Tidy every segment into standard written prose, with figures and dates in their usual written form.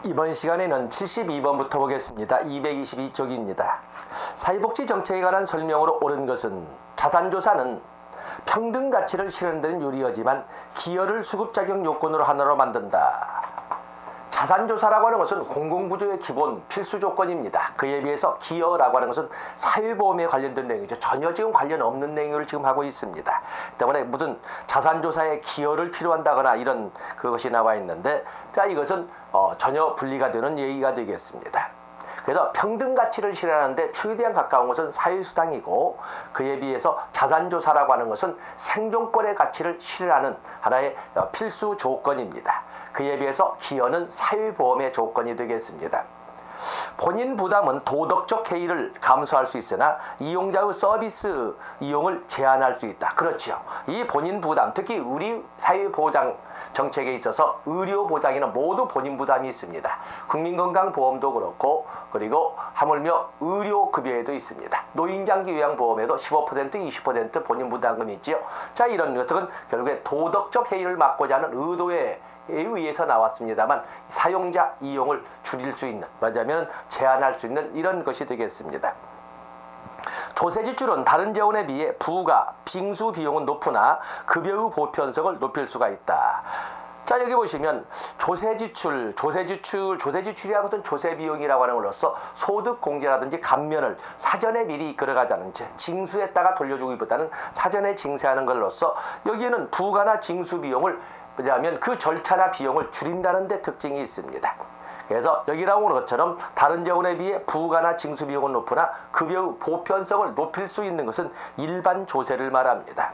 이번 시간에는 72번부터 보겠습니다. 222쪽입니다. 사회복지 정책에 관한 설명으로 옳은 것은 자산조사는 평등 가치를 실현하는 데는 유리하지만 기여를 수급자격 요건으로 하나로 만든다. 자산조사라고 하는 것은 공공구조의 기본 필수 조건입니다. 그에 비해서 기여라고 하는 것은 사회보험에 관련된 내용이죠. 전혀 지금 관련 없는 내용을 지금 하고 있습니다. 때문에 무슨 자산조사에 기여를 필요한다거나 이런 그것이 나와 있는데, 자, 이것은 전혀 분리가 되는 얘기가 되겠습니다. 그래서 평등 가치를 실현하는데 최대한 가까운 것은 사회수당이고, 그에 비해서 자산조사라고 하는 것은 생존권의 가치를 실현하는 하나의 필수 조건입니다. 그에 비해서 기여는 사회보험의 조건이 되겠습니다. 본인 부담은 도덕적 해이를 감수할 수 있으나 이용자의 서비스 이용을 제한할 수 있다. 그렇지요. 이 본인 부담, 특히 우리 사회보장 정책에 있어서 의료보장에는 모두 본인 부담이 있습니다. 국민건강보험도 그렇고, 그리고 하물며 의료급여에도 있습니다. 노인장기요양보험에도 15%, 20% 본인 부담금이 있지요. 자, 이런 것들은 결국에 도덕적 해이를 막고자 하는 의도에 의해서 나왔습니다만, 사용자 이용을 줄일 수 있는, 말하자면 제한할 수 있는 이런 것이 되겠습니다. 조세지출은 다른 재원에 비해 부가, 빙수 비용은 높으나 급여의 보편성을 높일 수가 있다. 자, 여기 보시면 조세지출이라고 하는 조세비용이라고 하는 걸로써 소득공제라든지 감면을 사전에 미리 이끌어가자는 징수했다가 돌려주기보다는 사전에 징수하는 걸로써 여기에는 부가나 징수비용을, 왜냐하면 그 절차나 비용을 줄인다는 데 특징이 있습니다. 그래서 여기 나오는 것처럼 다른 재원에 비해 부가나 징수 비용은 높으나 급여의 보편성을 높일 수 있는 것은 일반 조세를 말합니다.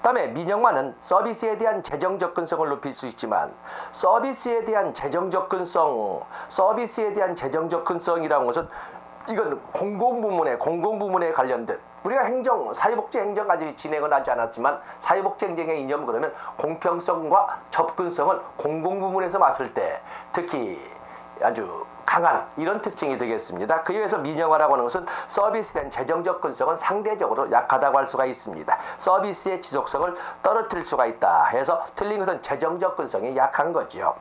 다음에 민영화는 서비스에 대한 재정 접근성을 높일 수 있지만, 서비스에 대한 재정 접근성이라는 것은 이건 공공부문에 관련된, 우리가 사회복지 행정까지 진행을 하지 않았지만 사회복지 행정의 이념, 그러면 공평성과 접근성은 공공부문에서 봤을 때 특히 아주 강한 이런 특징이 되겠습니다. 그에 의해서 민영화라고 하는 것은 서비스에 대한 재정 접근성은 상대적으로 약하다고 할 수가 있습니다. 서비스의 지속성을 떨어뜨릴 수가 있다 해서 틀린 것은 재정 접근성이 약한 거지요.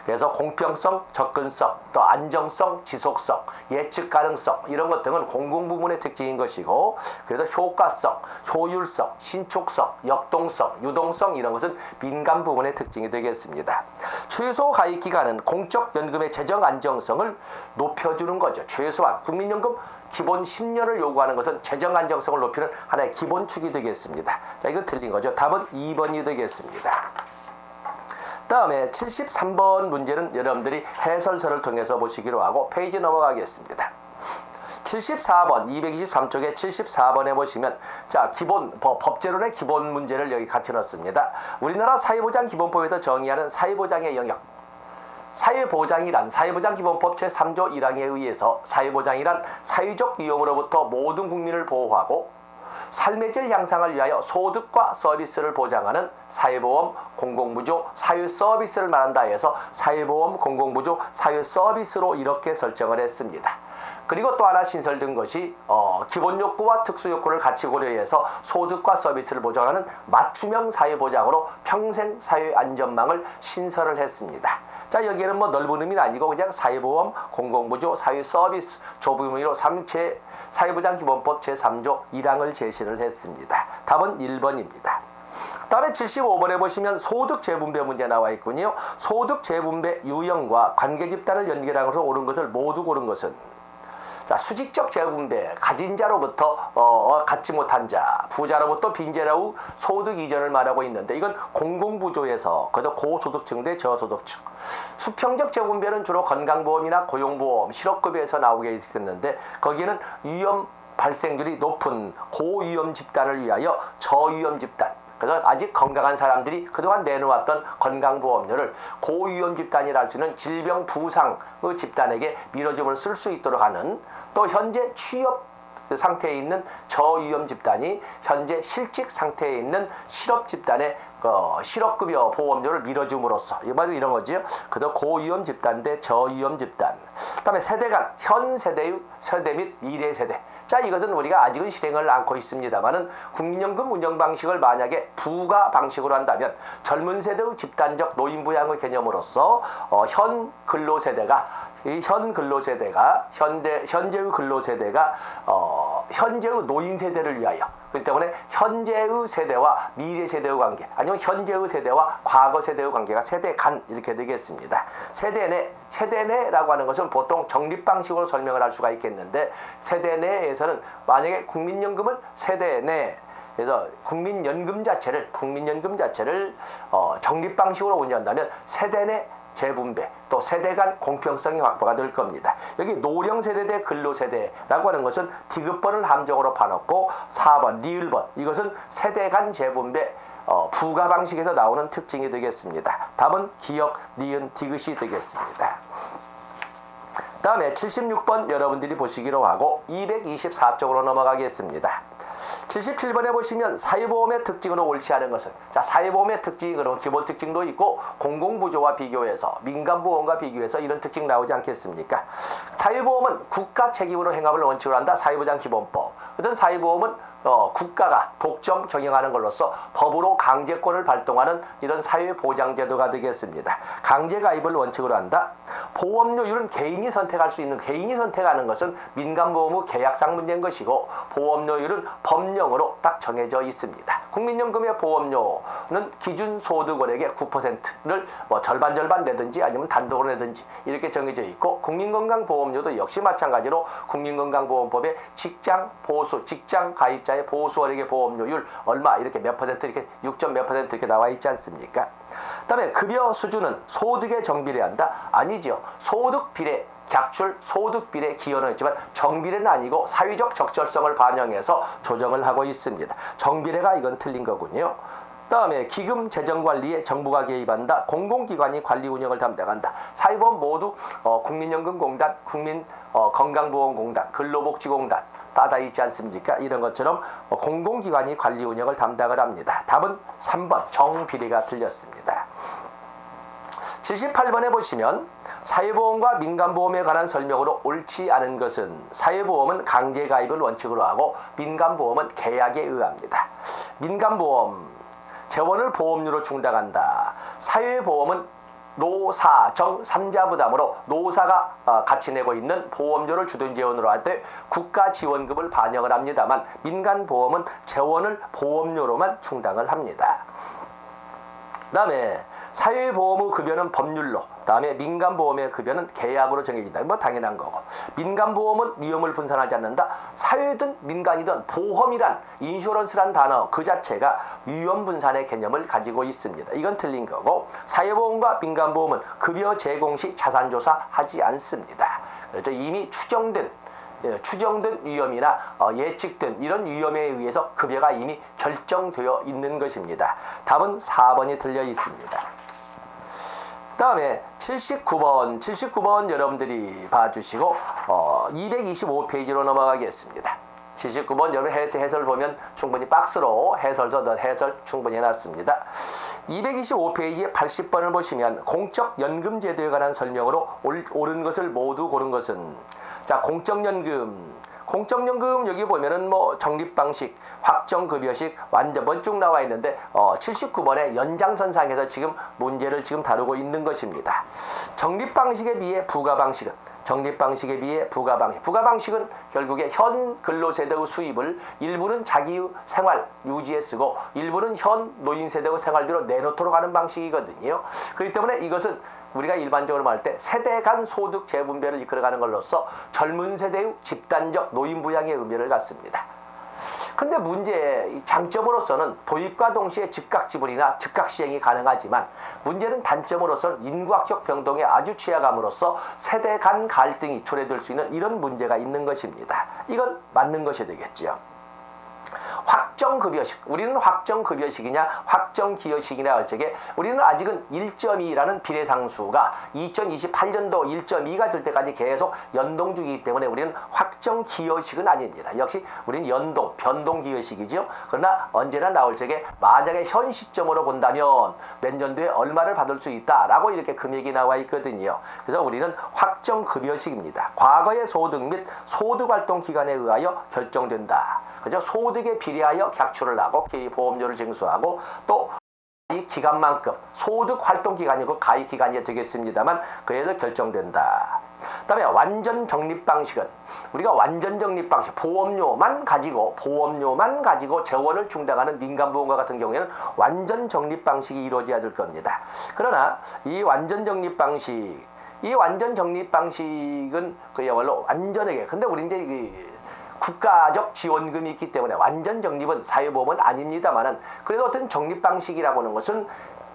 그래서 공평성, 접근성, 또 안정성, 지속성, 예측 가능성, 이런 것 등은 공공부문의 특징인 것이고, 그래서 효과성, 효율성, 신축성, 역동성, 유동성, 이런 것은 민간 부문의 특징이 되겠습니다. 최소 가입 기간은 공적연금의 재정 안정성을 높여주는 거죠. 최소한 국민연금 기본 10년을 요구하는 것은 재정 안정성을 높이는 하나의 기본축이 되겠습니다. 자, 이거 틀린 거죠. 답은 2번이 되겠습니다. 다음에 73번 문제는 여러분들이 해설서를 통해서 보시기로 하고 페이지 넘어가겠습니다. 74번, 223쪽에 74번에 보시면, 자, 법제론의 기본 문제를 여기 같이 넣었습니다. 우리나라 사회보장기본법에서 정의하는 사회보장의 영역. 사회보장기본법 제3조 1항에 의해서 사회보장이란 사회적 위험으로부터 모든 국민을 보호하고 삶의 질 향상을 위하여 소득과 서비스를 보장하는 사회보험, 공공부조, 사회서비스를 말한다 해서 사회보험, 공공부조, 사회서비스로 이렇게 설정을 했습니다. 그리고 또 하나 신설된 것이 기본욕구와 특수욕구를 같이 고려해서 소득과 서비스를 보장하는 맞춤형 사회보장으로 평생 사회안전망을 신설을 했습니다. 자, 여기에는 뭐 넓은 의미는 아니고 그냥 사회보험, 공공부조, 사회서비스 좁은 의미로 사회보장기본법 제3조 1항을 제시를 했습니다. 답은 1번입니다. 다음에 75번에 보시면 소득 재분배 문제 나와 있군요. 소득 재분배 유형과 관계 집단을 연결하면서 옳은 것을 모두 고른 것은, 자, 수직적 재분배, 가진 자로부터 갖지 못한 자, 부자로부터 빈자로 소득 이전을 말하고 있는데, 이건 공공부조에서 그래도 고소득층 대 저소득층. 수평적 재분배는 주로 건강보험이나 고용보험, 실업급여에서 나오게 있었는데, 거기에는 위험 발생률이 높은 고위험 집단을 위하여 저위험 집단, 그래서 아직 건강한 사람들이 그동안 내놓았던 건강보험료를 고위험 집단이라 할 수 있는 질병 부상의 집단에게 밀어줌을 쓸 수 있도록 하는, 또 현재 취업 상태에 있는 저위험 집단이 현재 실직 상태에 있는 실업 집단에 실업급여 보험료를 밀어줌으로써 이런 거지요. 그도 고위험 집단 대 저위험 집단. 그다음에 세대 간 현 세대의 세대 및 미래 세대. 자, 이것은 우리가 아직은 실행을 않고 있습니다만은 국민연금 운영 방식을 만약에 부가 방식으로 한다면 젊은 세대의 집단적 노인 부양의 개념으로서 현 근로세대가 현재의 근로세대가 현재의 노인 세대를 위하여, 그렇기 때문에 현재의 세대와 미래 세대의 관계, 아니면 현재의 세대와 과거 세대의 관계가 세대 간 이렇게 되겠습니다. 세대 내라고 하는 것은 보통 적립 방식으로 설명을 할 수가 있겠는데, 세대 내에서는 만약에 국민연금을 세대 내, 그래서 국민연금 자체를 적립 방식으로 운영한다면 세대 내 재분배, 또 세대 간 공평성이 확보가 될 겁니다. 여기 노령 세대 대 근로 세대라고 하는 것은 디귿번을 함정으로 파놓고 4번, 리을번, 이것은 세대 간 재분배 부가 방식에서 나오는 특징이 되겠습니다. 답은 기역, 니은, 디귿이 되겠습니다. 다음에 76번 여러분들이 보시기로 하고 224쪽으로 넘어가겠습니다. 77번에 보시면 사회보험의 특징으로 옳지 않은 것은, 자, 사회보험의 특징이 그런 기본 특징도 있고 공공부조와 비교해서, 민간보험과 비교해서 이런 특징 나오지 않겠습니까? 사회보험은 국가 책임으로 행함을 원칙으로 한다. 사회보장기본법. 어떤 사회보험은 국가가 독점 경영하는 걸로써 법으로 강제권을 발동하는 이런 사회보장제도가 되겠습니다. 강제가입을 원칙으로 한다. 보험료율은 개인이 선택할 수 있는, 개인이 선택하는 것은 민간보험의 계약상 문제인 것이고, 보험료율은 법령으로 딱 정해져 있습니다. 국민연금의 보험료는 기준소득원액의 9%를 절반 내든지 아니면 단독으로 내든지 이렇게 정해져 있고, 국민건강보험료도 역시 마찬가지로 국민건강보험법에 직장 가입자의 보수원액의 보험료율 얼마 이렇게 몇 퍼센트, 이렇게 6점 몇 퍼센트 이렇게 나와 있지 않습니까? 그다음에 급여 수준은 소득에 정비례한다? 아니죠. 소득 비례 객출 소득 비례 기여는 있지만 정비례는 아니고 사회적 적절성을 반영해서 조정을 하고 있습니다. 정비례가 이건 틀린 거군요. 다음에 기금 재정관리에 정부가 개입한다. 공공기관이 관리 운영을 담당한다. 사회보험 모두 국민연금공단, 국민건강보험공단, 근로복지공단 다 있지 않습니까? 이런 것처럼 공공기관이 관리 운영을 담당을 합니다. 답은 3번 정비례가 틀렸습니다. 78번에 보시면 사회보험과 민간보험에 관한 설명으로 옳지 않은 것은, 사회보험은 강제가입을 원칙으로 하고 민간보험은 계약에 의합니다. 민간보험 재원을 보험료로 충당한다. 사회보험은 노사, 정, 3자 부담으로 노사가 같이 내고 있는 보험료를 주둔 재원으로 할 때 국가 지원금을 반영을 합니다만, 민간보험은 재원을 보험료로만 충당을 합니다. 다음에 사회보험의 급여는 법률로, 다음에 민간보험의 급여는 계약으로 정해진다. 뭐 당연한 거고, 민간보험은 위험을 분산하지 않는다. 사회든 민간이든 보험이란, 인슈런스란 단어 그 자체가 위험 분산의 개념을 가지고 있습니다. 이건 틀린 거고, 사회보험과 민간보험은 급여 제공 시 자산조사 하지 않습니다. 그렇죠. 이미 추정된 위험이나 예측된 이런 위험에 의해서 급여가 이미 결정되어 있는 것입니다. 답은 4번이 틀려 있습니다. 다음에 79번 여러분들이 봐주시고 225페이지로 넘어가겠습니다. 79번 여러분 해설 보면 충분히 박스로 해설 충분히 해놨습니다. 225페이지에 80번을 보시면 공적연금제도에 관한 설명으로 옳은 것을 모두 고른 것은, 자, 공적연금 여기 보면은 적립방식, 확정급여식 완전 쭉 나와 있는데 79번의 연장선상에서 지금 문제를 다루고 있는 것입니다. 적립방식에 비해 부가방식은, 부가방식은 결국에 현 근로세대의 수입을 일부는 자기의 생활 유지에 쓰고 일부는 현 노인세대의 생활비로 내놓도록 하는 방식이거든요. 그렇기 때문에 이것은 우리가 일반적으로 말할 때 세대 간 소득 재분배를 이끌어가는 걸로써 젊은 세대의 집단적 노인 부양의 의미를 갖습니다. 근데 문제의 장점으로서는 도입과 동시에 즉각 지불이나 즉각 시행이 가능하지만, 문제는 단점으로서는 인구학적 병동에 아주 취약함으로써 세대 간 갈등이 초래될 수 있는 이런 문제가 있는 것입니다. 이건 맞는 것이 되겠죠. 확정급여식, 우리는 확정급여식이냐 확정기여식이냐 할 적에 우리는 아직은 1.2라는 비례상수가 2028년도 1.2가 될 때까지 계속 연동 중이기 때문에 우리는 확정기여식은 아닙니다. 역시 우리는 연동, 변동기여식이죠. 그러나 언제나 나올 적에 만약에 현 시점으로 본다면 몇 년도에 얼마를 받을 수 있다라고 이렇게 금액이 나와 있거든요. 그래서 우리는 확정급여식입니다. 과거의 소득 및 소득활동 기간에 의하여 결정된다. 그죠? 소득에 비례하여 객출을 하고 보험료를 징수하고 또 이 기간만큼 소득 활동 기간이고 가입 기간이 되겠습니다만 그에서 결정된다. 그다음에 완전 적립 방식은 우리가 완전 적립 방식 보험료만 가지고 재원을 충당하는 민간보험과 같은 경우에는 완전 적립 방식이 이루어져야 될 겁니다. 그러나 이 완전 적립 방식은 그야말로 완전하게 근데 우리 이제 국가적 지원금이 있기 때문에 완전 적립은 사회보험은 아닙니다만은 그래도 어떤 적립 방식이라고 하는 것은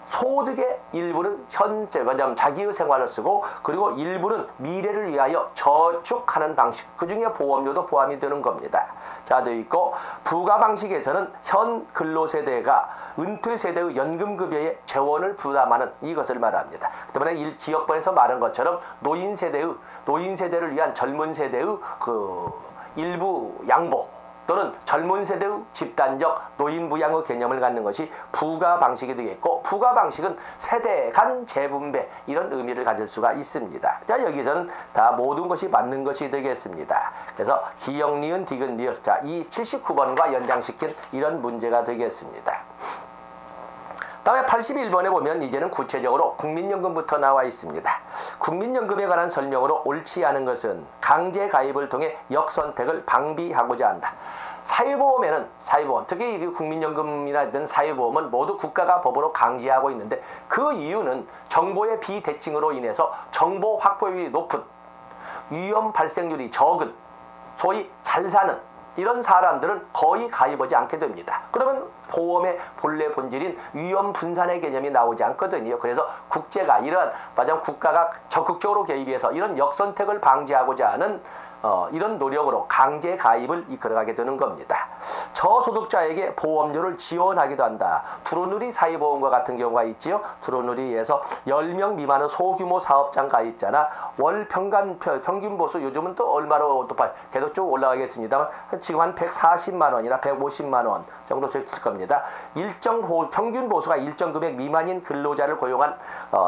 소득의 일부는 현재 자기의 생활을 쓰고 그리고 일부는 미래를 위하여 저축하는 방식 그 중에 보험료도 포함이 되는 겁니다. 자, 되어 있고 부가 방식에서는 현 근로세대가 은퇴세대의 연금급여에 재원을 부담하는 이것을 말합니다. 그다음에 지역번에서 말한 것처럼 노인세대를 위한 젊은 세대의 일부 양보 또는 젊은 세대의 집단적 노인 부양의 개념을 갖는 것이 부가 방식이 되겠고 부가 방식은 세대 간 재분배 이런 의미를 가질 수가 있습니다. 자, 여기서는 다 모든 것이 맞는 것이 되겠습니다. 그래서 기역 니은 디귿 리을 자, 이 79번과 연장시킨 이런 문제가 되겠습니다. 다음에 81번에 보면 이제는 구체적으로 국민연금부터 나와 있습니다. 국민연금에 관한 설명으로 옳지 않은 것은 강제 가입을 통해 역선택을 방비하고자 한다. 사회보험, 특히 국민연금이나 사회보험은 모두 국가가 법으로 강제하고 있는데 그 이유는 정보의 비대칭으로 인해서 정보 확보율이 높은 위험 발생률이 적은 소위 잘 사는 이런 사람들은 거의 가입하지 않게 됩니다. 그러면 보험의 본래 본질인 위험 분산의 개념이 나오지 않거든요. 그래서 국가가 적극적으로 개입해서 이런 역선택을 방지하고자 하는 이런 노력으로 강제 가입을 이끌어가게 되는 겁니다. 저소득자에게 보험료를 지원하기도 한다. 두루누리 사회보험과 같은 경우가 있지요. 두루누리에서 10명 미만의 소규모 사업장 가입자나 월 평균 보수 요즘은 또 얼마로 또 계속 쭉 올라가겠습니다만 지금 한 140만 원이나 150만 원 정도 됐을 겁니다. 평균 보수가 일정 금액 미만인 근로자를 고용한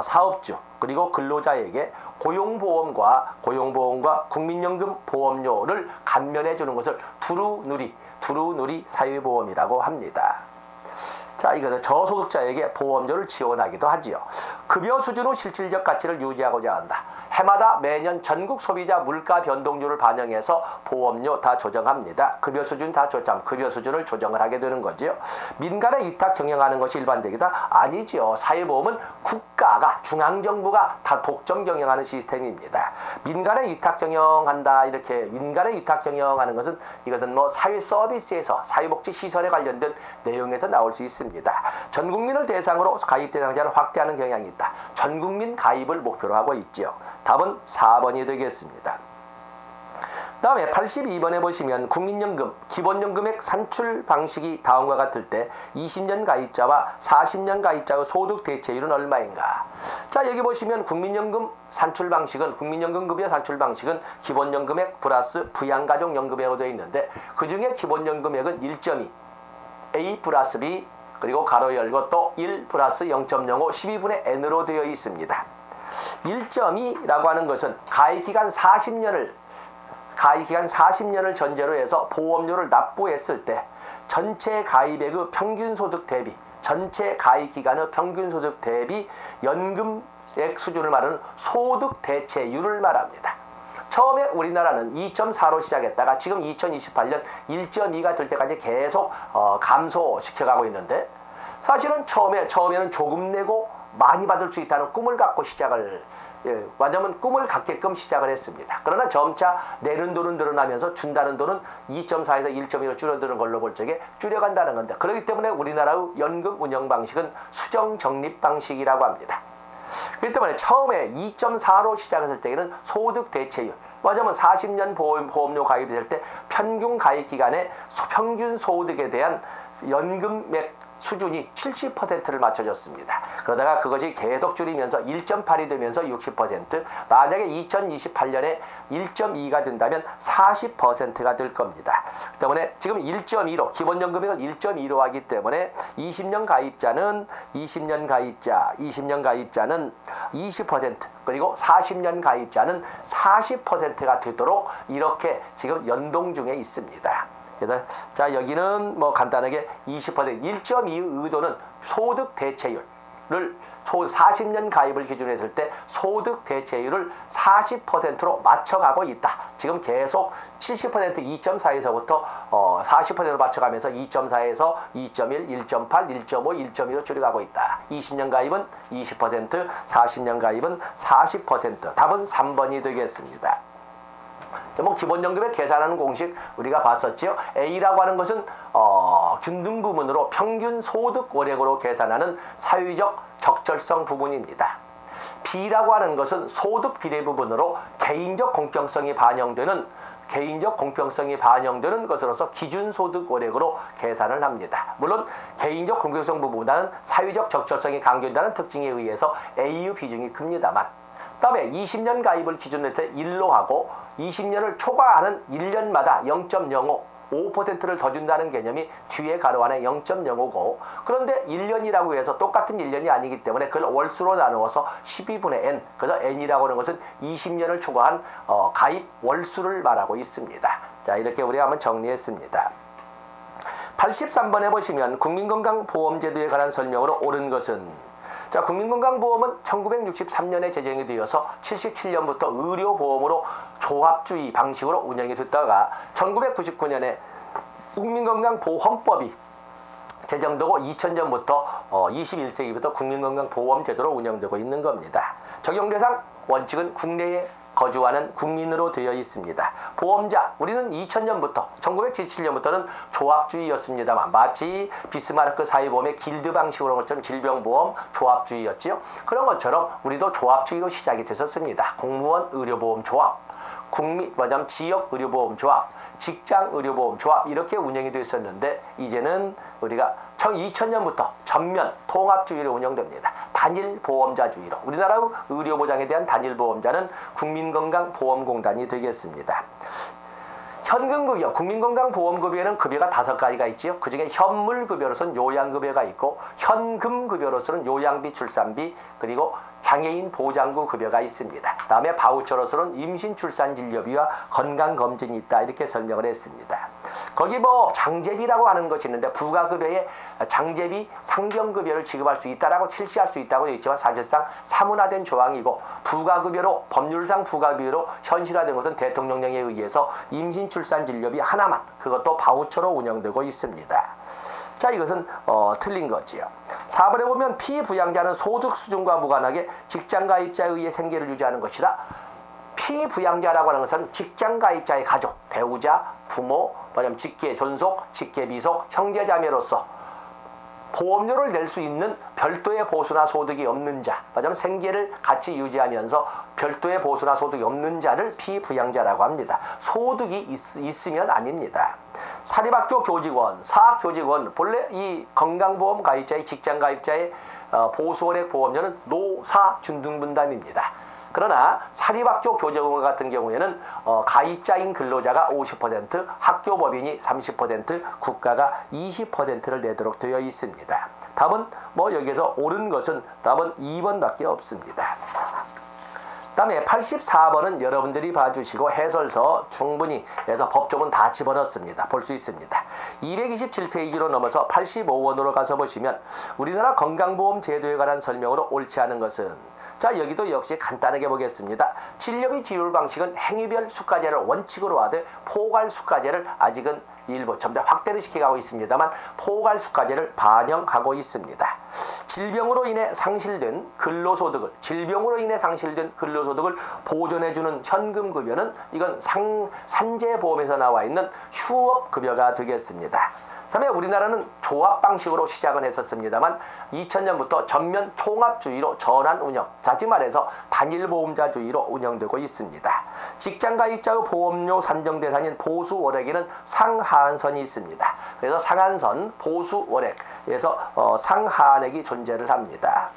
사업주 그리고 근로자에게 고용보험과 국민연금 보험료를 감면해 주는 것을 두루누리 사회보험이라고 합니다. 자, 이것은 저소득자에게 보험료를 지원하기도 하지요. 급여 수준 후 실질적 가치를 유지하고자 한다. 해마다 매년 전국 소비자 물가 변동률을 반영해서 보험료 다 조정합니다. 급여 수준을 조정을 하게 되는 거죠. 민간에 위탁 경영하는 것이 일반적이다? 아니죠. 사회보험은 국가가 중앙정부가 다 독점 경영하는 시스템입니다. 민간에 위탁 경영한다 민간에 위탁 경영하는 것은 이것은 사회 서비스에서 사회복지 시설에 관련된 내용에서 나올 수 있습니다. 전 국민을 대상으로 가입 대상자를 확대하는 경향이 있다. 전 국민 가입을 목표로 하고 있죠. 답은 4번이 되겠습니다. 다음에 82번에 보시면 국민연금 기본연금액 산출 방식이 다음과 같을 때 20년 가입자와 40년 가입자의 소득 대체율은 얼마인가? 자, 여기 보시면 국민연금 국민연금급여 산출 방식은 기본연금액 플러스 부양가족연금액으로 되어 있는데 그 중에 기본연금액은 1.2 A 플러스 B 그리고 가로 열고 또 1 플러스 0.05 12분의 N으로 되어 있습니다. 1.2라고 하는 것은 가입기간 40년을 전제로 해서 보험료를 납부했을 때 전체 가입액의 평균소득 대비 전체 가입기간의 평균소득 대비 연금액 수준을 말하는 소득 대체율을 말합니다. 처음에 우리나라는 2.4로 시작했다가 지금 2028년 1.2가 될 때까지 계속 감소시켜가고 있는데 사실은 처음에는 조금 내고 많이 받을 수 있다는 꿈을 갖고 완전히 꿈을 갖게끔 시작을 했습니다. 그러나 점차 내는 돈은 늘어나면서 준다는 돈은 2.4에서 1.2로 줄어드는 걸로 볼 적에 줄여간다는 건데 그렇기 때문에 우리나라의 연금 운영 방식은 수정 적립 방식이라고 합니다. 그렇기 때문에 처음에 2.4로 시작했을 때에는 소득 대체율, 뭐냐면 40년 보험료 가입될 때 평균 가입 기간에 평균 소득에 대한 연금액 수준이 70%를 맞춰줬습니다. 그러다가 그것이 계속 줄이면서 1.8이 되면서 60%, 만약에 2028년에 1.2가 된다면 40%가 될 겁니다. 그 때문에 지금 1.2로 기본연금액을 1.2로 하기 때문에 20년 가입자는 20% 그리고 40년 가입자는 40%가 되도록 이렇게 지금 연동 중에 있습니다. 그래서 자 여기는 뭐 간단하게 20% 1.2의 의도는 소득 대체율을 40년 가입을 기준으로 했을 때 소득 대체율을 40%로 맞춰가고 있다. 지금 계속 70% 2.4에서부터 40%로 맞춰가면서 2.4에서 2.1, 1.8, 1.5, 1.2로 줄여가고 있다. 20년 가입은 20%, 40년 가입은 40%. 답은 3번이 되겠습니다. 뭐 기본연금액 계산하는 공식 우리가 봤었죠. A라고 하는 것은 균등 부분으로 평균 소득 월액으로 계산하는 사회적 적절성 부분입니다. B라고 하는 것은 소득 비례 부분으로 개인적 공평성이 반영되는 것으로서 기준소득 월액으로 계산을 합니다. 물론 개인적 공평성 부분보다는 사회적 적절성이 강조된다는 특징에 의해서 A의 비중이 큽니다만, 다음에 20년 가입을 기준으로 해서 1로 하고 20년을 초과하는 1년마다 0.05 5%를 더 준다는 개념이 뒤에 가로 안에 0.05고, 그런데 1년이라고 해서 똑같은 1년이 아니기 때문에 그걸 월수로 나누어서 12분의 n, 그래서 n이라고 하는 것은 20년을 초과한 가입 월수를 말하고 있습니다. 자, 이렇게 우리가 한번 정리했습니다. 83번에 보시면 국민건강보험제도에 관한 설명으로 옳은 것은, 자, 국민건강보험은 1963년에 제정이 되어서 77년부터 의료보험으로 조합주의 방식으로 운영이 됐다가 1999년에 국민건강보험법이 제정되고 2000년부터 21세기부터 국민건강보험제도로 운영되고 있는 겁니다. 적용 대상 원칙은 국내에 거주하는 국민으로 되어 있습니다. 보험자, 우리는 2000년부터 1977년부터는 조합주의였습니다만, 마치 비스마르크 사회보험의 길드 방식으로 한 것처럼 질병보험 조합주의였지요. 그런 것처럼 우리도 조합주의로 시작이 됐었습니다. 공무원 의료보험 조합, 지역 의료보험 조합, 직장 의료보험 조합, 이렇게 운영이 됐었는데 이제는 우리가 2000년부터 전면 통합주의로 운영됩니다. 단일 보험자주의로 우리나라의 의료보장에 대한 단일 보험자는 국민건강보험공단이 되겠습니다. 현금급여, 국민건강보험급여에는 급여가 5가지가 있지요. 그중에 현물급여로서는 요양급여가 있고, 현금급여로서는 요양비, 출산비, 그리고 장애인 보장구 급여가 있습니다. 다음에 바우처로서는 임신, 출산, 진료비와 건강검진이 있다, 이렇게 설명을 했습니다. 거기 뭐 장제비라고 하는 것이 있는데, 부가급여에 장제비, 상병급여를 지급할 수 있다라고 실시할 수 있다고 되어 있지만 사실상 사문화된 조항이고, 부가급여로 법률상 부가급여로 현실화된 것은 대통령령에 의해서 임신, 출산, 진료비 하나만, 그것도 바우처로 운영되고 있습니다. 자, 이것은 틀린 거지요. 4번에 보면 피부양자는 소득 수준과 무관하게 직장가입자에 의해 생계를 유지하는 것이다. 피부양자라고 하는 것은 직장가입자의 가족, 배우자, 부모, 직계 존속, 직계 비속, 형제자매로서 보험료를 낼 수 있는 별도의 보수나 소득이 없는 자, 생계를 같이 유지하면서 별도의 보수나 소득이 없는 자를 피부양자라고 합니다. 소득이 있으면 아닙니다. 사립학교 교직원, 사학교직원, 본래 이 건강보험 가입자의 직장가입자의 보수월액 보험료는 노사준등분담입니다. 그러나 사립학교 교직원 같은 경우에는 가입자인 근로자가 50%, 학교법인이 30%, 국가가 20%를 내도록 되어 있습니다. 답은 여기에서 옳은 것은 답은 2번밖에 없습니다. 다음에 84번은 여러분들이 봐주시고 해설서 충분히 해서 법조문 다 집어넣습니다. 볼 수 있습니다. 227페이지로 넘어서 85원으로 가서 보시면 우리나라 건강보험 제도에 관한 설명으로 옳지 않은 것은, 자, 여기도 역시 간단하게 보겠습니다. 진료비 지율 방식은 행위별 수가제를 원칙으로 하되 포괄 수가제를 아직은 일부 점점 확대를 시켜가고 있습니다만 포괄 수가제를 반영하고 있습니다. 질병으로 인해 상실된 근로소득을 보존해주는 현금급여는 이건 산재보험에서 나와 있는 휴업급여가 되겠습니다. 그다음에 우리나라는 조합 방식으로 시작은 했었습니다만 2000년부터 전면 통합주의로 전환 운영, 다시 말해서 단일보험자주의로 운영되고 있습니다. 직장가입자의 보험료 산정 대상인 보수월액에는 상하한선이 있습니다. 그래서 상한선, 보수월액에서 상하한액이 존재를 합니다.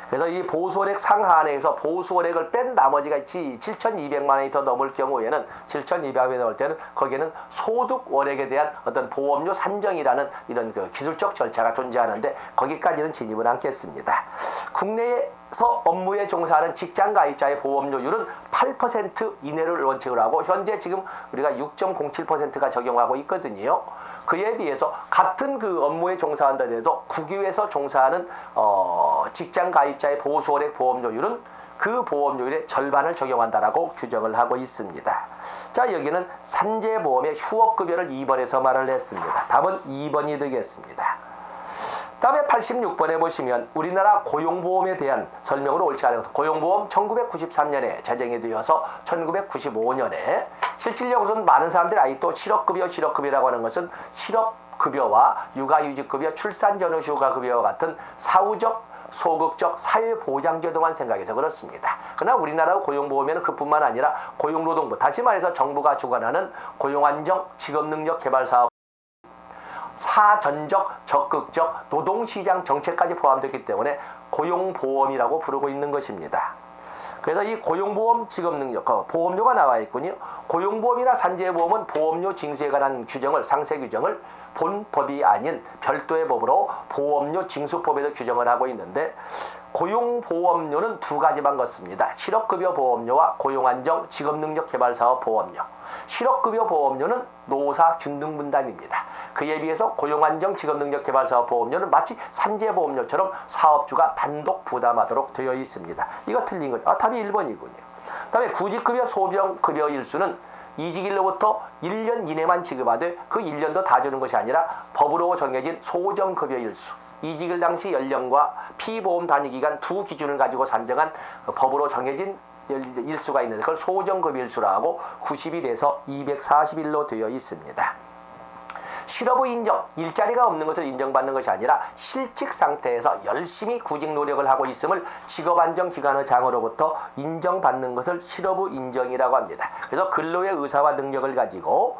그래서 이 보수월액 상하한액에서 보수월액을 뺀 나머지가 있지 7,200만 원이 더 넘을 경우에는 7,200만 원이 넘을 때는 거기에는 소득월액에 대한 어떤 보험료 산정이라는 이런 그 기술적 절차가 존재하는데 거기까지는 진입을 않겠습니다. 국내에서 업무에 종사하는 직장가입자의 보험료율은 8% 이내를 원칙으로 하고 현재 지금 우리가 6.07%가 적용하고 있거든요. 그에 비해서 같은 그 업무에 종사한다 해도 국유에서 종사하는 직장가입자의 보수월액 보험료율은 그 보험료율의 절반을 적용한다라고 규정을 하고 있습니다. 자, 여기는 산재보험의 휴업급여를 2번에서 말을 했습니다. 답은 2번이 되겠습니다. 다음에 86번에 보시면 우리나라 고용보험에 대한 설명으로 옳지 않은 것. 고용보험 1993년에 제정이 되어서 1995년에 실질적으로는 많은 사람들이 아직도 실업급여라고 하는 것은 실업급여와 육아휴직급여, 출산전후휴가급여와 같은 사후적 소극적 사회보장제도만 생각해서 그렇습니다. 그러나 우리나라 고용보험에는 그뿐만 아니라 고용노동부, 다시 말해서 정부가 주관하는 고용안정 직업능력개발사업, 사전적, 적극적 노동시장 정책까지 포함되기 때문에 고용보험이라고 부르고 있는 것입니다. 그래서 이 고용보험 직업능력, 보험료가 나와 있군요. 고용보험이나 산재보험은 보험료 징수에 관한 규정을, 상세 규정을 본 법이 아닌 별도의 법으로 보험료 징수법에도 규정을 하고 있는데 고용보험료는 두 가지만 걷습니다. 실업급여 보험료와 고용안정 직업능력개발사업 보험료. 실업급여 보험료는 노사 균등분담입니다. 그에 비해서 고용안정 직업능력개발사업 보험료는 마치 산재보험료처럼 사업주가 단독 부담하도록 되어 있습니다. 이거 틀린 거죠. 답이 1번이군요. 다음에 구직급여 소병급여 일수는 이직일로부터 1년 이내만 지급하되 그 1년도 다 주는 것이 아니라 법으로 정해진 소정급여 일수, 이직일 당시 연령과 피보험 단위기간 두 기준을 가지고 산정한 법으로 정해진 일수가 있는데 그걸 소정급여 일수라 하고 90일에서 240일로 되어 있습니다. 실업의 인정, 일자리가 없는 것을 인정받는 것이 아니라 실직 상태에서 열심히 구직 노력을 하고 있음을 직업안정기관의 장으로부터 인정받는 것을 실업의 인정이라고 합니다. 그래서 근로의 의사와 능력을 가지고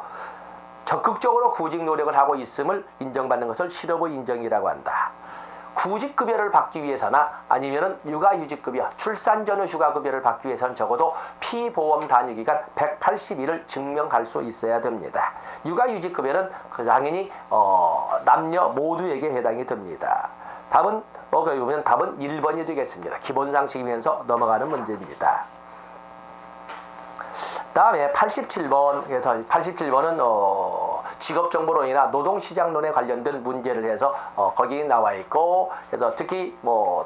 적극적으로 구직 노력을 하고 있음을 인정받는 것을 실업의 인정이라고 한다. 구직급여를 받기 위해서나 아니면은 육아휴직급여, 출산전후 휴가급여를 받기 위해서는 적어도 피보험 단위기간 180일을 증명할 수 있어야 됩니다. 육아휴직급여는 당연히 남녀 모두에게 해당이 됩니다. 답은 거기 보면 답은 1번이 되겠습니다. 기본상식이면서 넘어가는 문제입니다. 다음에 87번, 그래서 87번은 직업정보론이나 노동시장론에 관련된 문제를 해서 거기 나와 있고, 그래서 특히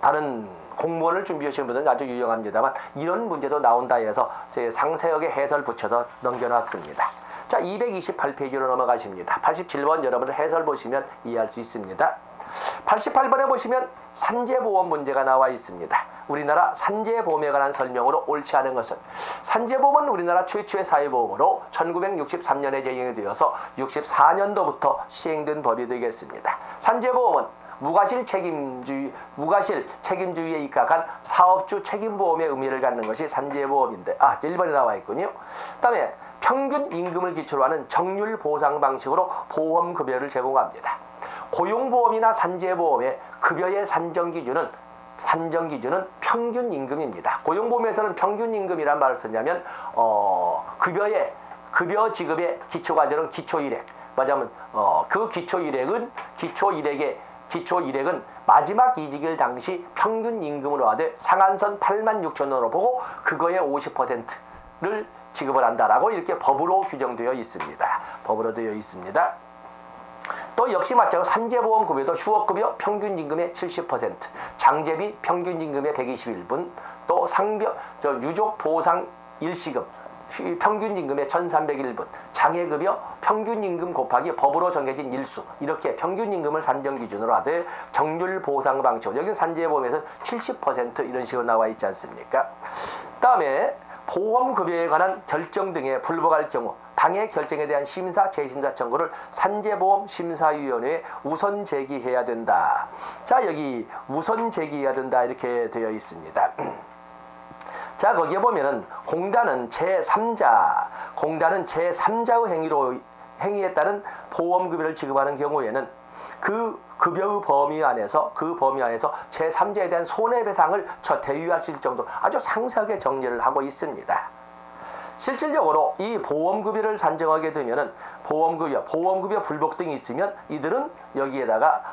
다른 공무원을 준비하시는 분들은 아주 유용합니다만 이런 문제도 나온다 해서 상세하게 해설 붙여서 넘겨놨습니다. 자, 228페이지로 넘어가십니다. 87번 여러분들 해설 보시면 이해할 수 있습니다. 88번에 보시면 산재보험 문제가 나와 있습니다. 우리나라 산재보험에 관한 설명으로 옳지 않은 것은 산재보험은 우리나라 최초의 사회보험으로 1963년에 제정이 되어서 64년도부터 시행된 법이 되겠습니다. 산재보험은 무과실 책임주의에 입각한 사업주 책임보험의 의미를 갖는 것이 산재보험인데 1번에 나와 있군요. 그 다음에 평균 임금을 기초로 하는 정률 보상 방식으로 보험급여를 제공합니다. 고용보험이나 산재보험의 급여의 산정 기준은 평균 임금입니다. 고용보험에서는 평균 임금이란 말을 쓰냐면 급여 지급의 기초가 되는 기초일액, 맞으면 그 기초일액은 마지막 이직일 당시 평균 임금으로 하되 상한선 86,000원으로 보고 그거의 50%를 지급을 한다라고 이렇게 법으로 규정되어 있습니다. 법으로 되어 있습니다. 또 역시 마찬가지로 산재보험 급여도 휴업급여 평균임금의 70%, 장제비 평균임금의 121분, 또 유족보상 일시금 평균임금의 1301분, 장애급여 평균임금 곱하기 법으로 정해진 일수, 이렇게 평균임금을 산정 기준으로 하되 정률보상 방식, 여기는 산재보험에서 70% 이런 식으로 나와 있지 않습니까? 다음에 보험급여에 관한 결정 등에 불복할 경우 당해 결정에 대한 심사, 재심사 청구를 산재보험심사위원회에 우선 제기해야 된다. 자, 여기 우선 제기해야 된다 이렇게 되어 있습니다. 자, 거기에 보면은 공단은 제3자의 행위에 따른 보험급여를 지급하는 경우에는 그 급여의 범위 안에서 제3자에 대한 손해배상을 대유할 수 있을 정도로 아주 상세하게 정리를 하고 있습니다. 실질적으로 이 보험급여를 산정하게 되면은 보험급여 불복 등이 있으면 이들은 여기에다가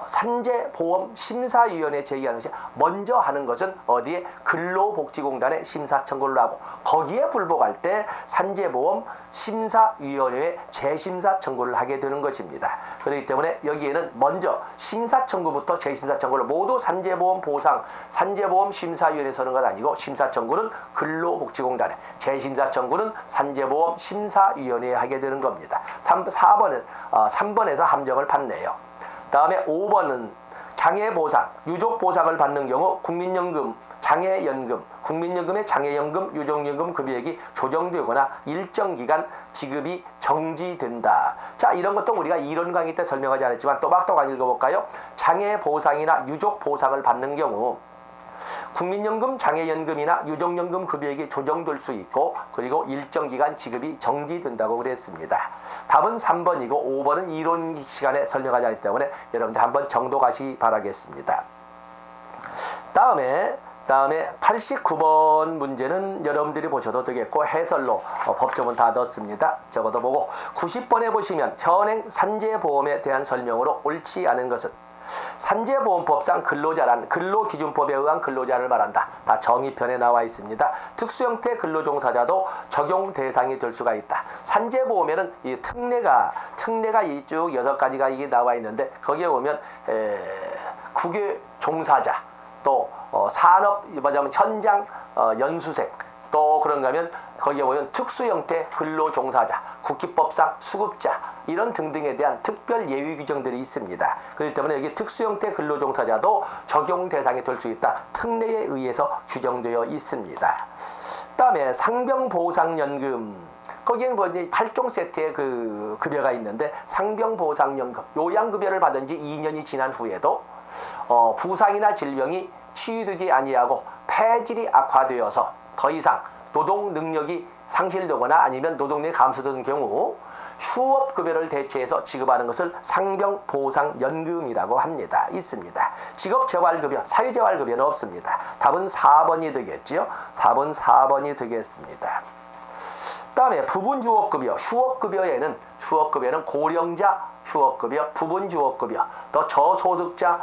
산재보험심사위원회에 제기하는 것이 먼저 하는 것은 어디에 근로복지공단에 심사 청구를 하고 거기에 불복할 때 산재보험심사위원회에 재심사 청구를 하게 되는 것입니다. 그렇기 때문에 여기에는 먼저 심사 청구부터 재심사 청구를 모두 산재보험심사위원회에 서는 건 아니고 심사 청구는 근로복지공단에 재심사 청구는 산재보험심사위원회에 하게 되는 겁니다. 3번에서 함정을 받네요. 다음에 5번은 장애보상, 유족보상을 받는 경우 국민연금의 장애연금, 유족연금 급여액이 조정되거나 일정 기간 지급이 정지된다. 자, 이런 것도 우리가 이론 강의 때 설명하지 않았지만 또박또박 읽어볼까요? 장애보상이나 유족보상을 받는 경우 국민연금, 장애연금이나 유족연금 급여액이 조정될 수 있고 그리고 일정 기간 지급이 정지된다고 그랬습니다. 답은 3번이고 5번은 이론 시간에 설명하지 않기 때문에 여러분들 한번 정독하시기 바라겠습니다. 다음에 89번 문제는 여러분들이 보셔도 되겠고 해설로 법조문 다 넣었습니다. 적어도 보고 90번에 보시면 현행 산재보험에 대한 설명으로 옳지 않은 것은 산재보험법상 근로자란 근로기준법에 의한 근로자를 말한다. 다 정의편에 나와 있습니다. 특수형태 근로종사자도 적용 대상이 될 수가 있다. 산재보험에는 이 특례가 이 쭉 6가지가 이게 나와 있는데 거기에 보면 국외 종사자 또 산업 뭐냐면 현장 연수생 또 그런가 하면 거기에 보면 특수형태 근로종사자, 국기법상 수급자 이런 등등에 대한 특별 예외 규정들이 있습니다. 그렇기 때문에 여기 특수형태 근로종사자도 적용 대상이 될 수 있다. 특례에 의해서 규정되어 있습니다. 다음에 상병보상연금 거기에는 뭐 이제 8종 세트의 그 급여가 있는데 상병보상연금 요양급여를 받은 지 2년이 지난 후에도 부상이나 질병이 치유되지 아니하고 폐질이 악화되어서 더 이상 노동 능력이 상실되거나 아니면 노동력이 감소되는 경우 휴업급여를 대체해서 지급하는 것을 상병보상연금이라고 합니다. 있습니다. 직업재활급여, 사회재활급여는 없습니다. 답은 4번이 되겠죠. 4번이 되겠습니다. 다음에 부분주업급여, 휴업급여는 고령자 휴업급여, 부분주업급여, 또 저소득자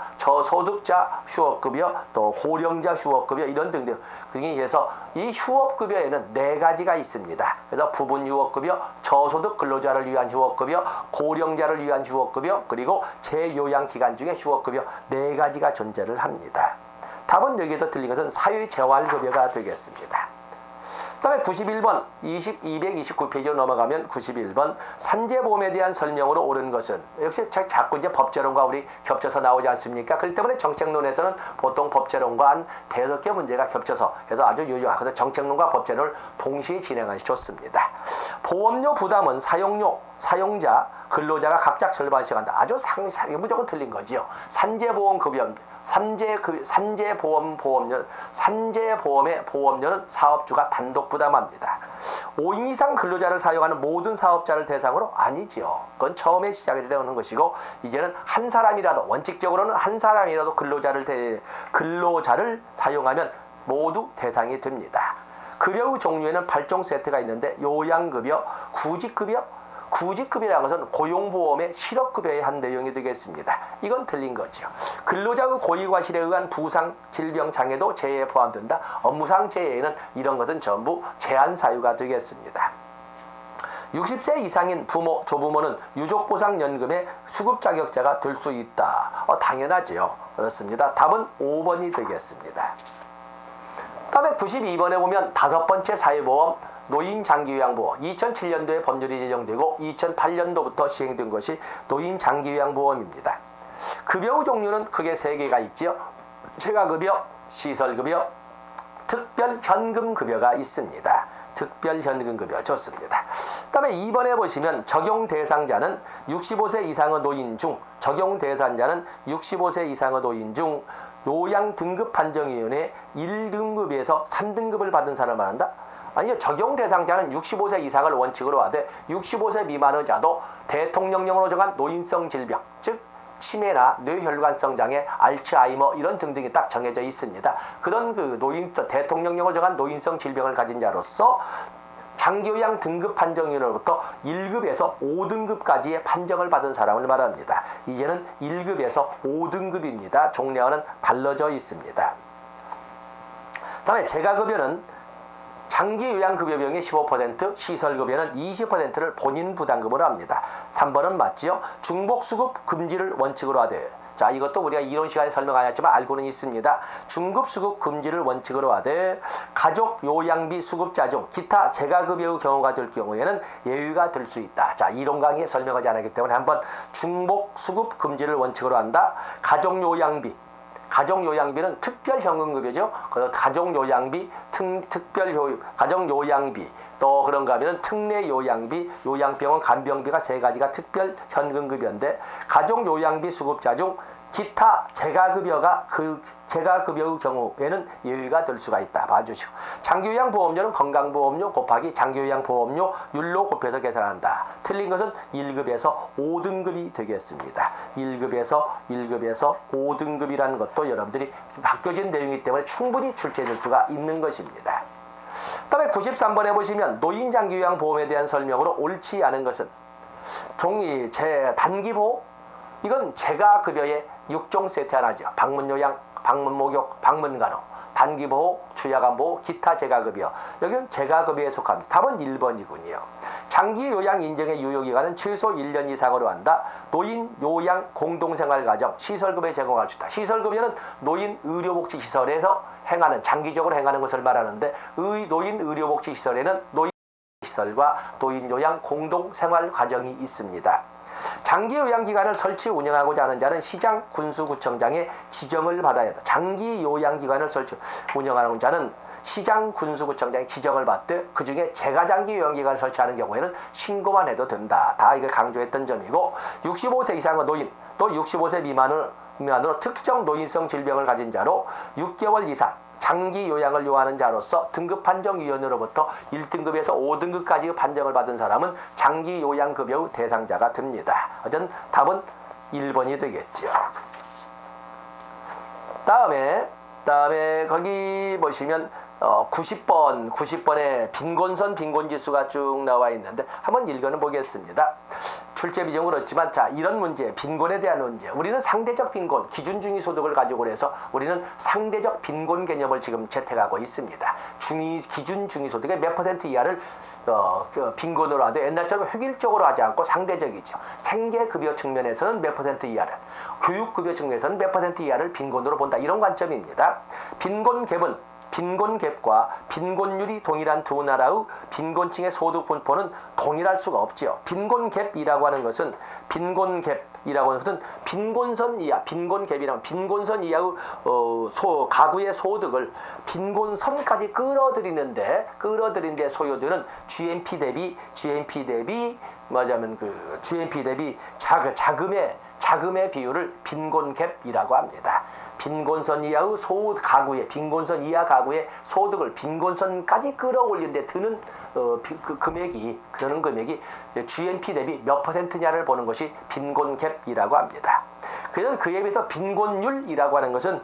휴업급여, 또 고령자 휴업급여 이런 등등. 그래서 이 휴업급여에는 4가지가 있습니다. 그래서 부분유업급여, 저소득 근로자를 위한 휴업급여, 고령자를 위한 휴업급여, 그리고 재요양기간 중에 휴업급여 4가지가 존재를 합니다. 답은 여기에서 틀린 것은 사회재활급여가 되겠습니다. 그다음에 91번, 229페이지로 넘어가면 91번 산재보험에 대한 설명으로 옳은 것은 역시 자꾸 이제 법제론과 우리 겹쳐서 나오지 않습니까? 그렇기 때문에 정책론에서는 보통 법제론과 한 5개 문제가 겹쳐서 해서 아주 유효한 그래서 정책론과 법제론을 동시에 진행하는 것이 좋습니다. 보험료 부담은 사용자, 근로자가 각자 절반씩 한다. 아주 무조건 틀린 거지요. 산재보험의 보험료는 사업주가 단독 부담합니다. 5인 이상 근로자를 사용하는 모든 사업자를 대상으로 아니지요. 그건 처음에 시작이 되는 것이고 이제는 한 사람이라도 원칙적으로는 한 사람이라도 근로자를 사용하면 모두 대상이 됩니다. 급여의 종류에는 8종 세트가 있는데 요양급여, 구직급여라는 것은 고용보험의 실업급여의 한 내용이 되겠습니다. 이건 틀린 거죠. 근로자의 고의과실에 의한 부상, 질병, 장애도 재해에 포함된다. 업무상 재해에는 이런 것은 전부 제한 사유가 되겠습니다. 60세 이상인 부모, 조부모는 유족보상연금의 수급 자격자가 될 수 있다. 당연하죠. 그렇습니다. 답은 5번이 되겠습니다. 다음에 92번에 보면 5번째 사회보험 노인장기요양보험 2007년도에 법률이 제정되고 2008년도부터 시행된 것이 노인장기요양보험입니다. 급여의 종류는 크게 3개가 있지요. 체가급여, 시설급여, 특별 현금급여가 있습니다. 특별 현금급여 좋습니다. 그다음에 2번에 보시면 적용 대상자는 65세 이상의 노인 중 적용 대상자는 65세 이상의 노인 중 요양등급판정위원회 1등급에서 3등급을 받은 사람을 말한다. 아니요. 적용 대상자는 65세 이상을 원칙으로 하되 65세 미만의 자도 대통령령으로 정한 노인성 질병, 즉 치매나 뇌혈관성 장애, 알츠하이머 이런 등등이 딱 정해져 있습니다. 그런 그 대통령령으로 정한 노인성 질병을 가진 자로서 장기요양 등급 판정위원회로부터 1급에서 5등급까지의 판정을 받은 사람을 말합니다. 이제는 1급에서 5등급입니다. 종량은 달라져 있습니다. 다음에 재가급여는 장기요양급여 비용의 15%, 시설급여는 20%를 본인 부담금으로 합니다. 3번은 맞지요? 중복수급 금지를 원칙으로 하되, 자, 이것도 우리가 이론 시간에 설명 안 했지만 알고는 있습니다. 중급수급 금지를 원칙으로 하되 가족요양비 수급자 중 기타 재가급여의 경우가 될 경우에는 예외가 될 수 있다. 자, 이론 강의에 설명하지 않았기 때문에 한번 중복수급 금지를 원칙으로 한다. 가족요양비는 특별현금급여죠. 가족요양비, 가족요양비, 또 그런가 하면 특례요양비, 요양병원 간병비가 세 가지가 특별현금급여인데 가족요양비 수급자 중 기타 재가급여가 재가급여의 경우에는 예외가 될 수가 있다. 봐주시고. 장기요양보험료는 건강보험료 곱하기 장기요양보험료율로 곱해서 계산한다. 틀린 것은 1급에서 5등급이 되겠습니다. 1급에서 5등급이라는 것도 여러분들이 바뀌어진 내용이기 때문에 충분히 출제될 수가 있는 것입니다. 다음에 93번에 보시면 노인장기요양보험에 대한 설명으로 옳지 않은 것은 단기보호 이건 재가급여의 6종 세트 하나죠. 방문요양, 방문목욕, 방문간호, 단기보호, 주야간보호, 기타 재가급여. 여기는 재가급여에 속합니다. 답은 1번이군요. 장기요양 인정의 유효기간은 최소 1년 이상으로 한다. 노인 요양 공동생활가정 시설급여 제공할 수 있다. 시설급여는 노인 의료복지시설에서 장기적으로 행하는 것을 말하는데 노인 의료복지시설에는 노인시설과 노인요양 공동생활과정이 있습니다. 장기요양기관을 설치 운영하고자 하는 자는 시장 군수구청장의 지정을 받아야 한다. 장기요양기관을 설치 운영하는 자는 시장 군수구청장의 지정을 받되 그 중에 재가장기요양기관을 설치하는 경우에는 신고만 해도 된다. 다 이걸 강조했던 점이고 65세 이상의 노인 또 65세 미만으로 특정 노인성 질병을 가진 자로 6개월 이상 장기 요양을 요하는 자로서 등급판정위원회로부터 1등급에서 5등급까지 판정을 받은 사람은 장기 요양급여의 대상자가 됩니다. 어쨌든 답은 1번이 되겠죠. 다음에 거기 보시면 90번에 빈곤선 빈곤지수가 쭉 나와 있는데 한번 읽어는 보겠습니다. 출제 비중은 그렇지만 자 이런 문제 빈곤에 대한 문제 우리는 상대적 빈곤 기준중위 소득을 가지고 해서 우리는 상대적 빈곤 개념을 지금 채택하고 있습니다. 기준 중위 소득의 몇 퍼센트 이하를 빈곤으로 하되 옛날처럼 획일적으로 하지 않고 상대적이죠. 생계급여 측면에서는 몇 퍼센트 이하를 교육급여 측면에서는 몇 퍼센트 이하를 빈곤으로 본다. 이런 관점입니다. 빈곤갭과 빈곤율이 동일한 두 나라의 빈곤층의 소득 분포는 동일할 수가 없지요. 빈곤갭이라고 하는 것은 빈곤선 이하, 빈곤갭이란 빈곤선 이하의 가구의 소득을 빈곤선까지 끌어들이는데 소요되는 GNP 대비 자금의 비율을 빈곤갭이라고 합니다. 빈곤선 이하의 빈곤선 이하 가구의 소득을 빈곤선까지 끌어올리는 데 드는 금액이 GNP 대비 몇 퍼센트냐를 보는 것이 빈곤갭이라고 합니다. 그래서 그에 비해서 빈곤율이라고 하는 것은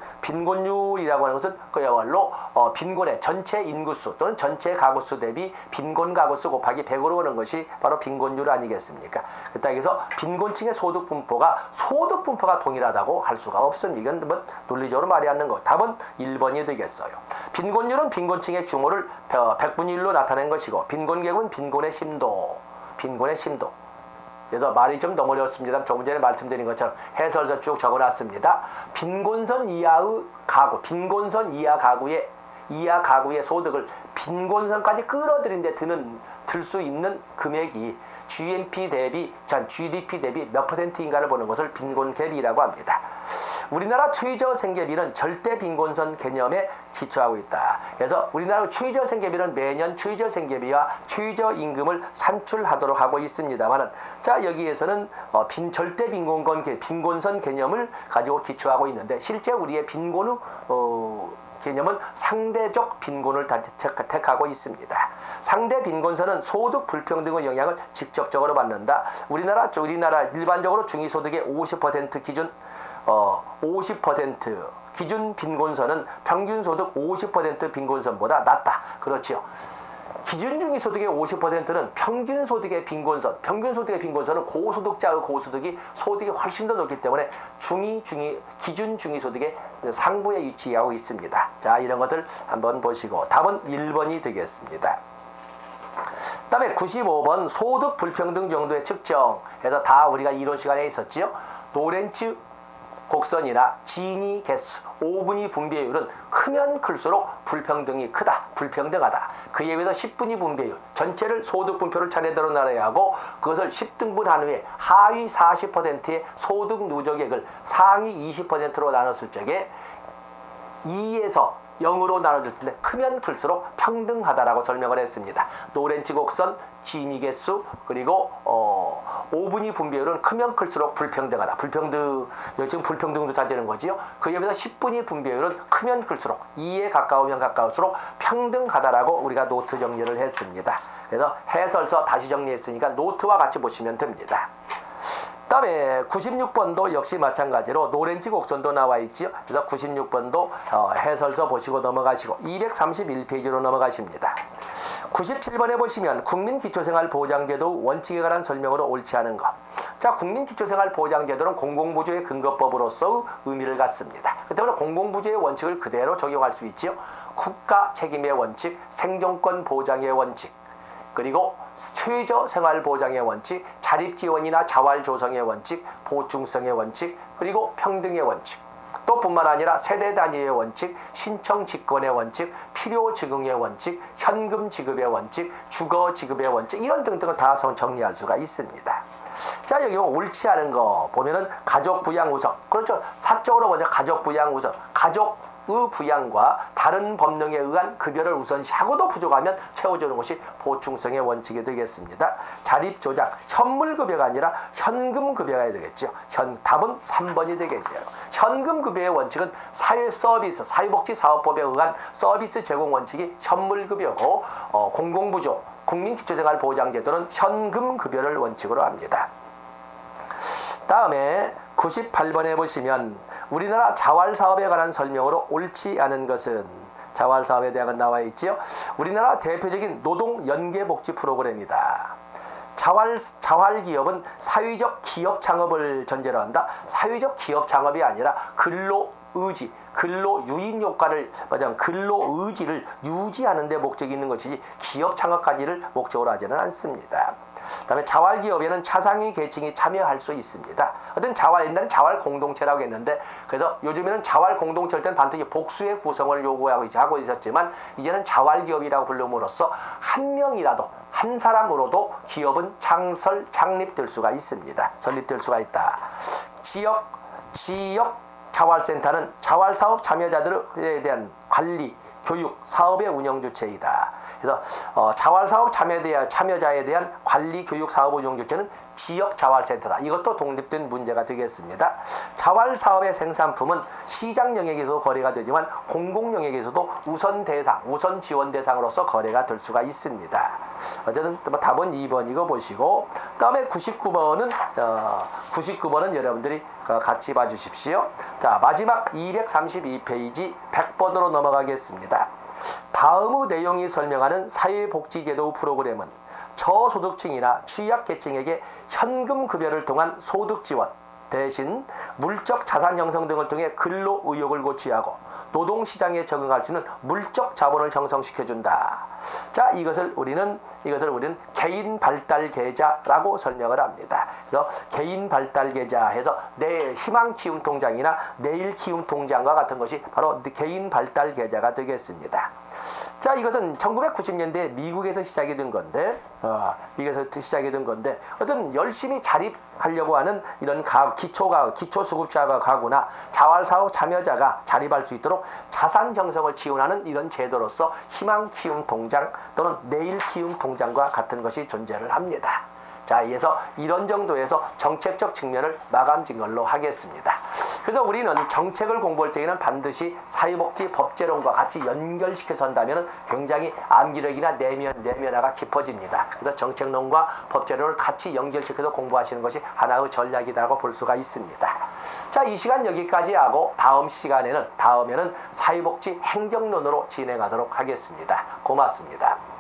그야말로 빈곤의 전체 인구수 또는 전체 가구수 대비 빈곤 가구수 곱하기 100으로 오는 것이 바로 빈곤율 아니겠습니까? 그래서 빈곤층의 소득 분포가 동일하다고 할 수가 없습니다. 이건 뭐 논리적으로 말이 안 되는 거. 답은 1번이 되겠어요. 빈곤율은 빈곤층의 규모를 100분의 1로 나타낸 것이고 빈곤갭은 빈곤의 심도. 그래서 말이 좀 너무 어렵습니다. 조금 전에 말씀드린 것처럼 해설서 쭉 적어놨습니다. 빈곤선 이하 가구의 이하 가구의 소득을 빈곤선까지 끌어들인 데 들 수 있는 금액이 GNP 대비, GDP 대비 몇 %인가를 보는 것을 빈곤갭이라고 합니다. 우리나라 최저생계비는 절대 빈곤선 개념에 기초하고 있다. 그래서 우리나라 최저생계비는 매년 최저생계비와 최저임금을 산출하도록 하고 있습니다만은, 자, 여기에서는 절대 빈곤선 개념을 가지고 기초하고 있는데, 실제 우리의 개념은 상대적 빈곤을 택하고 있습니다. 상대 빈곤선은 소득 불평등의 영향을 직접적으로 받는다. 우리나라 일반적으로 중위소득의 50% 기준 50% 기준 빈곤선은 평균소득 50% 빈곤선보다 낮다. 그렇지요. 기준 중위소득의 50%는 평균소득의 빈곤선, 평균소득의 빈곤선은 고소득자의 고소득이 소득이 훨씬 더 높기 때문에 기준 중위소득의 상부에 위치하고 있습니다. 자, 이런 것들 한번 보시고 답은 1번이 되겠습니다. 다음에 95번 소득 불평등 정도의 측정해서 다 우리가 이론 시간에 있었지요. 노렌츠 곡선이나 지니 개수, 오분위 분배율은 크면 클수록 불평등이 크다, 불평등하다. 그에 비해서 10분위 분배율, 전체를 소득 분표를 차례대로 나눠야 하고 그것을 10등분한 후에 하위 40%의 소득 누적액을 상위 20%로 나눴을 적에 2에서 0으로 나눠질 텐데 크면 클수록 평등하다라고 설명을 했습니다. 노렌츠 곡선, 지니 개수, 그리고 5분위 분배율은 크면 클수록 불평등하다. 지금 불평등도 따지는 거지요. 그에 비해서 10분위 분배율은 크면 클수록 2에 가까우면 가까울수록 평등하다라고 우리가 노트 정리를 했습니다. 그래서 해설서 다시 정리했으니까 노트와 같이 보시면 됩니다. 다음에 96번도 역시 마찬가지로 노렌츠 곡선도 나와 있지요. 그래서 96번도 해설서 보시고 넘어가시고 231페이지로 넘어가십니다. 97번에 보시면 국민기초생활보장제도 원칙에 관한 설명으로 옳지 않은 것. 자, 국민기초생활보장제도는 공공부조의 근거법으로서 의미를 갖습니다. 그 때문에 공공부조의 원칙을 그대로 적용할 수 있지요. 국가 책임의 원칙, 생존권 보장의 원칙, 그리고 최저생활보장의 원칙, 자립지원이나 자활조성의 원칙, 보충성의 원칙, 그리고 평등의 원칙, 또 뿐만 아니라 세대단위의 원칙, 신청직권의 원칙, 필요직응의 원칙, 현금지급의 원칙, 주거지급의 원칙, 이런 등등을 다 정리할 수가 있습니다. 자, 여기 옳지 않은 거 보면은 가족부양우선, 그렇죠. 사적으로 먼저 가족부양우선, 가족의 부양과 다른 법령에 의한 급여를 우선시하고도 부족하면 채워주는 것이 보충성의 원칙이 되겠습니다. 자립조장, 현물급여가 아니라 현금급여가 되겠죠. 답은 3번이 되겠네요. 현금급여의 원칙은 사회서비스, 사회복지사업법에 의한 서비스 제공 원칙이 현물급여고, 공공부조, 국민기초생활보장제도는 현금급여를 원칙으로 합니다. 다음에 98번에 보시면 우리나라 자활사업에 관한 설명으로 옳지 않은 것은, 자활사업에 대한 건 나와 있지요. 우리나라 대표적인 노동연계복지 프로그램이다. 자활기업은 사회적 기업 창업을 전제로 한다. 사회적 기업 창업이 아니라 근로의지, 근로유인 효과를, 근로의지를 유지하는 데 목적이 있는 것이지 기업 창업까지를 목적으로 하지는 않습니다. 그다음에 자활기업에는 차상위 계층이 참여할 수 있습니다. 어떤 옛날엔 자활 공동체라고 했는데, 그래서 요즘에는 자활 공동체일 때는 반드시 복수의 구성을 요구하고 있었지만 이제는 자활기업이라고 부름으로써 한 명이라도, 한 사람으로도 기업은 창립될 수가 있습니다. 설립될 수가 있다. 지역 자활센터는 자활사업 참여자들에 대한 관리, 교육, 사업의 운영 주체이다. 그래서 자활사업 참여자에 대한 관리, 교육, 사업 운영 주체는 지역자활센터다. 이것도 독립된 문제가 되겠습니다. 자활사업의 생산품은 시장 영역에서 거래가 되지만 공공 영역에서도 우선 지원 대상으로서 거래가 될 수가 있습니다. 어쨌든 답은 2번이고 보시고, 다음에 99번은 여러분들이 같이 봐주십시오. 자, 마지막 232페이지 100번으로 넘어가겠습니다. 다음의 내용이 설명하는 사회복지제도 프로그램은 저소득층이나 취약계층에게 현금급여를 통한 소득지원, 대신 물적 자산 형성 등을 통해 근로 의욕을 고취하고 노동시장에 적응할 수 있는 물적 자본을 형성시켜준다. 자, 이것을 우리는 개인 발달 계좌라고 설명을 합니다. 그래서 개인 발달 계좌 해서 내 희망 키움 통장이나 내일 키움 통장과 같은 것이 바로 개인 발달 계좌가 되겠습니다. 자, 이것은 1990년대 미국에서 시작이 된 건데, 어떤 열심히 자립하려고 하는 이런 기초수급자 가구나 자활사업 참여자가 자립할 수 있도록 자산 형성을 지원하는 이런 제도로서 희망 키움 통장 또는 내일 키움 통장과 같은 것이 존재를 합니다. 자, 이에서 이런 정도에서 정책적 측면을 마감 짓걸로 하겠습니다. 그래서 우리는 정책을 공부할 때에는 반드시 사회복지 법제론과 같이 연결시켜서 한다면 굉장히 암기력이나 내면화가 깊어집니다. 그래서 정책론과 법제론을 같이 연결시켜서 공부하시는 것이 하나의 전략이라고 볼 수가 있습니다. 자, 이 시간 여기까지 하고 다음에는 사회복지 행정론으로 진행하도록 하겠습니다. 고맙습니다.